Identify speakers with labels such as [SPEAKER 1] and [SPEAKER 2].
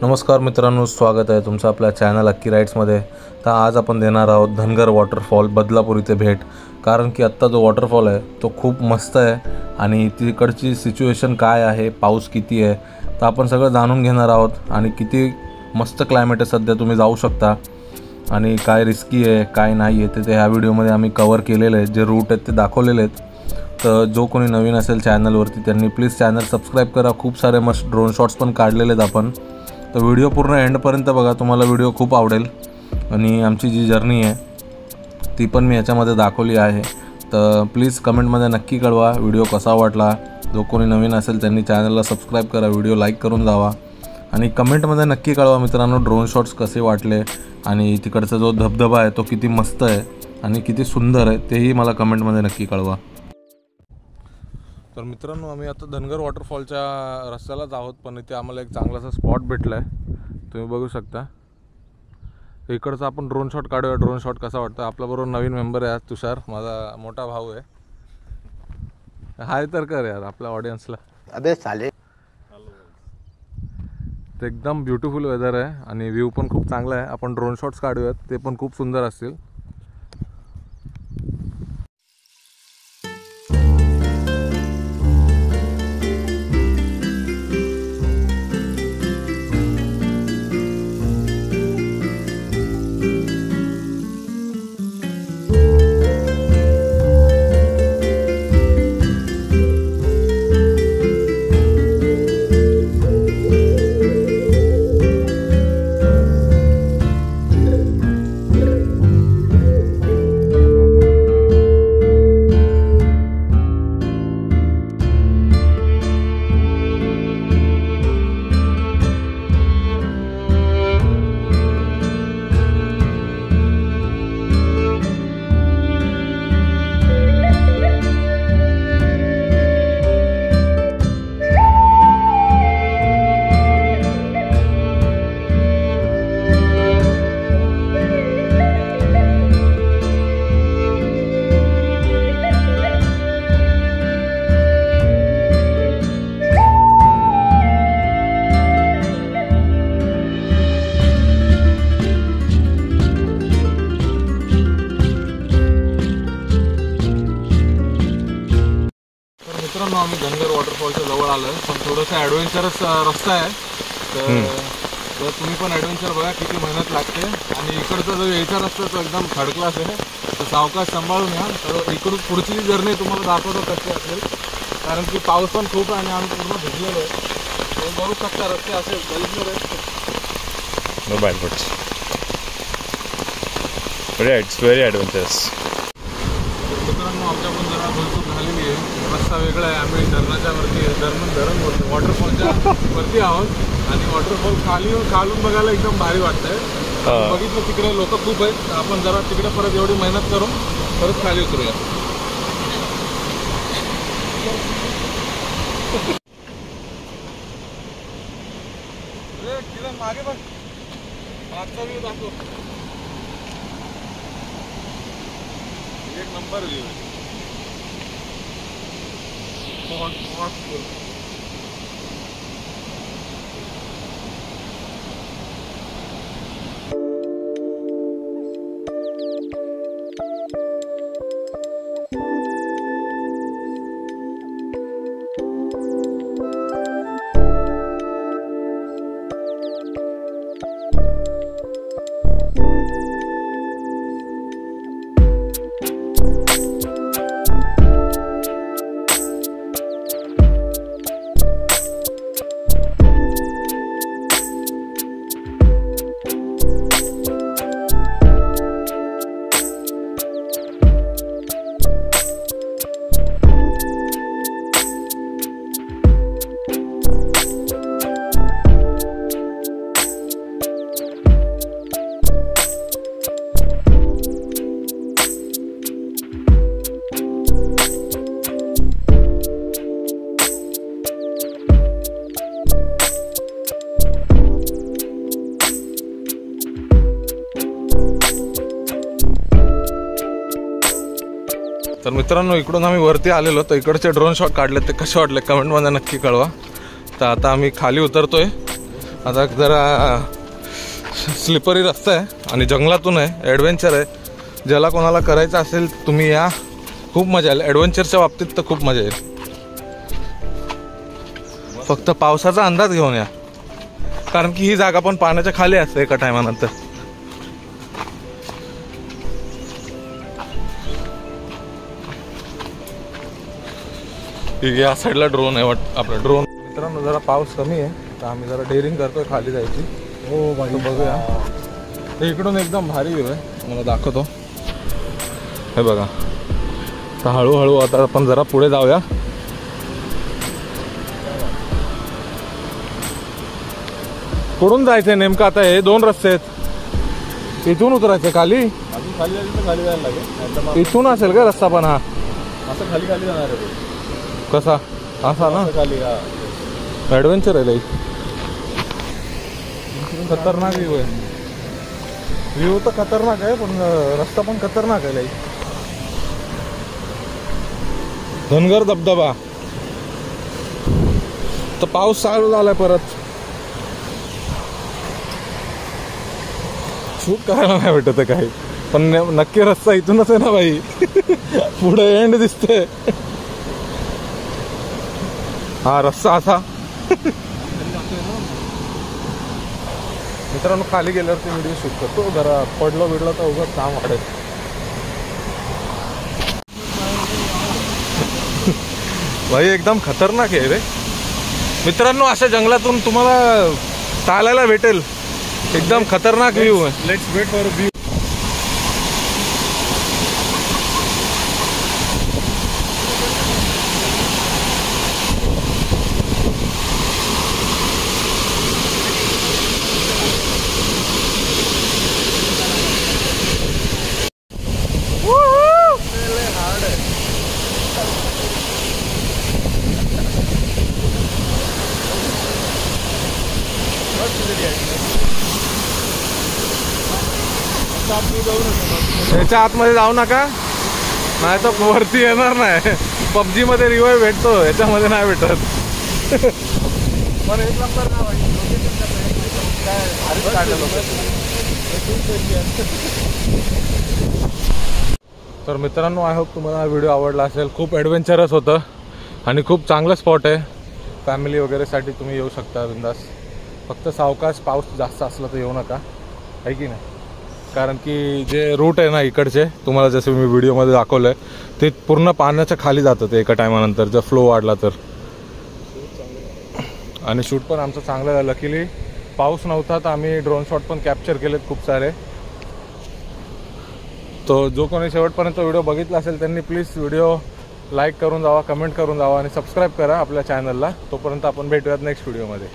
[SPEAKER 1] नमस्कार मित्रांनो, स्वागत आहे तुमचं आपल्या चॅनल अक्की राईड्समध्ये। तर आज आपण देणार आहोत धनगर वॉटरफॉल बदलापूर इथे भेट। कारण की आत्ता जो वॉटरफॉल आहे तो खूप मस्त आहे आणि तिकडची सिच्युएशन काय आहे, पाऊस किती आहे, तर आपण सगळं जाणून घेणार आहोत। आणि किती मस्त क्लायमेट आहे सध्या, तुम्ही जाऊ शकता आणि काय रिस्की आहे काय नाही आहे ते ह्या व्हिडिओमध्ये आम्ही कव्हर केलेलं आहे। जे रूट आहेत ते दाखवलेले आहेत। तर जो कोणी नवीन असेल चॅनलवरती त्यांनी प्लीज चॅनल सबस्क्राईब करा। खूप सारे मस्त ड्रोन शॉट्स पण काढलेले आहेत आपण। तर व्हिडिओ पूर्ण एंडपर्यंत बघा, तुम्हाला व्हिडिओ खूप आवडेल। आणि आमची जी जर्नी आहे ती पण मी याच्यामध्ये दाखवली आहे। तर प्लीज कमेंटमध्ये नक्की कळवा व्हिडिओ कसा वाटला। जो कोणी नवीन असेल त्यांनी चॅनलला सबस्क्राईब करा, व्हिडिओ लाईक करून जावा आणि कमेंटमध्ये नक्की कळवा मित्रांनो ड्रोन शॉट्स कसे वाटले आणि तिकडचा जो धबधबा आहे तो किती मस्त आहे आणि किती सुंदर आहे तेही मला कमेंटमध्ये नक्की कळवा। तर मित्रांनो, आम्ही आता धनगर वॉटरफॉलच्या रस्त्यालाच आहोत, पण इथे आम्हाला एक चांगलासा स्पॉट भेटला आहे, तुम्ही बघू शकता। इकडचा आपण ड्रोन शॉट काढूया। ड्रोन शॉट कसा वाटतं। आपल्याबरोबर नवीन मेंबर आहे आज तुषार, माझा मोठा भाऊ आहे। हाय तर कर यार आपल्या ऑडियन्सला।
[SPEAKER 2] अबे साले,
[SPEAKER 1] ते एकदम ब्युटिफुल वेदर आहे आणि व्ह्यू पण खूप चांगला आहे। आपण ड्रोन शॉट्स काढूयात, ते पण खूप सुंदर असतील। मित्रांनो, आम्ही धनगर वॉटरफॉलच्या जवळ आलो आहे, पण थोडंसं ॲडव्हेंचरस रस्ता आहे। तर तुम्ही पण ॲडव्हेंचर बघा किती मेहनत लागते। आणि इकडचा जो यायचा रस्ता तो एकदम थर्ड क्लास आहे, तर सावकाश सांभाळून या। तर इकडून पुढची जी जर्नी तुम्हाला दाखवतो कशी असेल, कारण की पाऊस पण खूप आहे आणि आम्ही पूर्ण भिजलेलो आहे। तुम्ही बघू शकता रस्ते असे गलिच्छ आहेत।
[SPEAKER 3] Mobile photos it's very adventurous.
[SPEAKER 1] मित्रांनो, आमच्याकडून जरा भरपूर झालेली आहे, रस्ता वेगळा आहे। आम्ही धरणाच्या वरती धरण बोलतो वॉटरफॉलच्या वरती आहोत आणि वॉटरफॉल खालून बघायला एकदम भारी वाटतंय। बघितलं तिकडे लोक खूप आहेत, आपण जरा तिकडे परत एवढी मेहनत करून परत खाली उतरूया। मागे बघ, मागचा व्ह्यू दाखव, एक नंबर व्ह्यू आहे। तर मित्रांनो इकडून आम्ही वरती आलेलो, तर इकडचे ड्रोन शॉट काढले ते कसे वाटले कमेंटमध्ये नक्की कळवा। तर आता आम्ही खाली उतरतोय आता जरा स्लिपरी रस्ता आहे आणि जंगलातून आहे, ॲडव्हेंचर आहे. ज्याला कोणाला करायचं असेल तुम्ही या, खूप मजा येईल. ॲडव्हेंचरच्या बाबतीत तर खूप मजा येईल. फक्त पावसाचा अंदाज घेऊन या, कारण की ही जागा पण पाण्याच्या खाली असते एका टायमानंतर. या साईडला ड्रोन आहे आपला ड्रोन. मित्रांनो जरा पाऊस कमी आहे तर आम्ही जरा डेअरिंग करतोय खाली जायची. हो भाई बघूया. हे इकडून एकदम भारी व्ह्यू आहे, मला दाखवतो. हे बघा. तर हळूहळू आता आपण जरा पुढे जाऊया. कुठून जायचंय नेमकं आता? हे 2 रस्ते आहेत. इथून उतरायचं खाली?
[SPEAKER 3] खाली जायला लागेल.
[SPEAKER 1] इथून असेल का रस्ता पण? हा
[SPEAKER 3] असं खाली जाणार आहे.
[SPEAKER 1] कसा? असा ना
[SPEAKER 3] खाली.
[SPEAKER 1] ॲडव्हेंचर आहे लई. खतरनाक व्ह्यू आहे. व्ह्यू तर खतरनाक आहे पण रस्ता पण खतरनाक आहे लई. धनगर धबधबा. तर पाऊस चालू झालाय परत. शूट करायला नाही भेटत काही, पण नक्की रस्ता इथूनच आहे ना भाई. पुढे एंड दिसतोय. हा रस्ता असा. मित्रांनो खाली गेल्यावरती व्हिडिओ शूट करतो. जरा पडलो बिडलो तर उगाच काम वाढेल. भाई एकदम खतरनाक आहे रे. मित्रांनो अशा जंगलातून तुम्हाला चालायला भेटेल. एकदम खतरनाक व्ह्यू आहे.
[SPEAKER 3] Let's wait for view.
[SPEAKER 1] याच्या आतमध्ये जाऊ नका, नाही तर वरती येणार नाही. पबजी मध्ये रिवाईव्ह भेटतो, याच्यामध्ये नाही भेटत.
[SPEAKER 3] पण 1 नंबर ना भाई.
[SPEAKER 1] तर मित्रांनो आय होप तुम्हाला हा व्हिडिओ आवडला असेल. खूप ॲडव्हेंचरस होतं आणि खूप चांगलं स्पॉट आहे. फॅमिली वगैरेसाठी तुम्ही येऊ शकता बिंदास. फक्त सावकाश, पाऊस जास्त असला तर येऊ नका, आहे की नाही. कारण की जे रूट आहे ना इकडचे, तुम्हाला जसं मी व्हिडिओमध्ये दाखवलं आहे, ते पूर्ण पाण्याच्या खाली जातं ते एका टायमानंतर जर फ्लो वाढला तर. आणि शूट पण आमचं चांगलं झालं. लकीली पाऊस नव्हता तर आम्ही ड्रोन शॉट पण कॅप्चर केलेत खूप सारे. तो जो कोणी शेवटपर्यंत व्हिडिओ बघितला असेल त्यांनी प्लीज व्हिडिओ लाईक करून जावा, कमेंट करून जावा आणि सबस्क्राईब करा आपल्या चॅनलला. तोपर्यंत आपण भेटूयात नेक्स्ट व्हिडिओमध्ये.